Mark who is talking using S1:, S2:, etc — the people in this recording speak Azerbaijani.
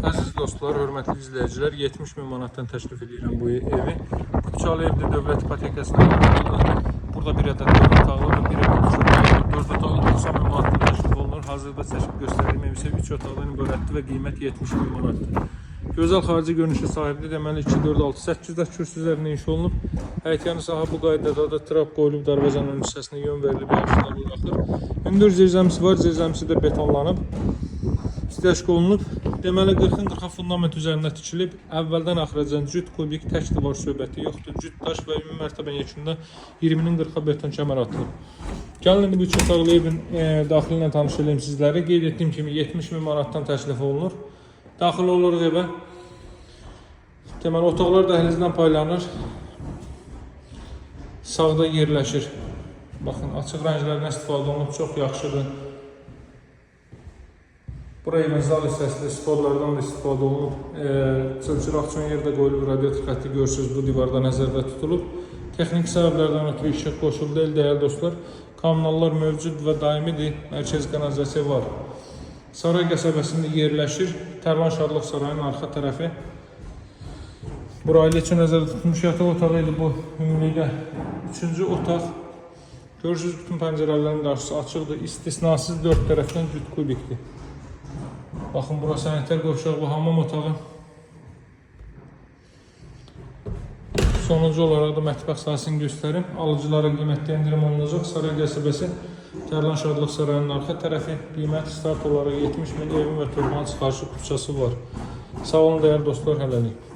S1: Əziz dostlar, hörmətli izləyicilər, 70.000 manatdan təklif edirəm bu evi. Kutuçalı evdə dövlət ipotekasına alınır. Burada bir ədəd 4 otaqlı, bir ədəd 3 otaqlı, 4 otaqlı 90.000 manatdan təklif olunur. Hazırda çəkib göstərdiyim ev isə 3 otaqdan ibarətdir və qiymət 70.000 manatdır. Gözəl xarici görünüşə sahibdir. Deməli 2, 4, 6, 8 də kürsü üzərində inşa olunub. Həyətyanı sahə bu qaydada da trap qoyulub, darvazanın ön hissəsinə yön verilib, yaxşılar buraxılır. Hündür zirzəmisi var, zirzəmisi də betonlanıb, stəşk olunub. Deməli 40-ın 40 fundament üzərində tikilib. Əvvəldən axıracan cüt kubik tək divar söhbəti yoxdur. Cüt daş və ümumi mərtəbə yekunda 20-nin 40-a beton kəmər atılıb. Gəlin indi bu 3 otaqlı evin daxili ilə tanış edeyim sizlərə. Qeyd etdiyim kimi 70.000 manatdan təklif olunur. Daxil oluruq evə. Deməli otaqlar dəhlizdən paylanır. Sağda yerləşir. Baxın, açıq rənglərdən istifadə olunub, çox yaxşıdır. Buraya evin zal hissəsində sporlardan da istifadə olunub. Çılçıraqçın yerdə qoyulub, radiator xətti görürsünüz, bu divarda nəzərdə tutulub. Texniki səbəblərdən ötürü işıq qoşuldu, dəyərli dostlar. Kommunallar mövcud və daimidir, mərkəz kanalizasiya var. Saray qəsəbəsində yerləşir. Tərlan Şadlıq Sarayının arxa tərəfi. Burayla üçün nəzərdə tutulmuş yataq otağı idi bu. Ümumilikdə 3-cü otaq. Görürsünüz, bütün pəncərələrin qarşısı açıqdır. İstisnasız 4 tərəfdən cüt kubikdir. Baxın, bura sanitar qovşaq və hamam otağı. Sonuncu olaraq da mətbəx sahəsini göstərim. Alıcılara qiymətdə endirim olunacaq. Saray qəsəbəsi Tərlan Şadlıq Sarayının arxa tərəfi. Qiymət start olaraq 70.000, evin və torbanın çıxarışı kupçası var. Sağ olun dəyərli dostlar, hələlik.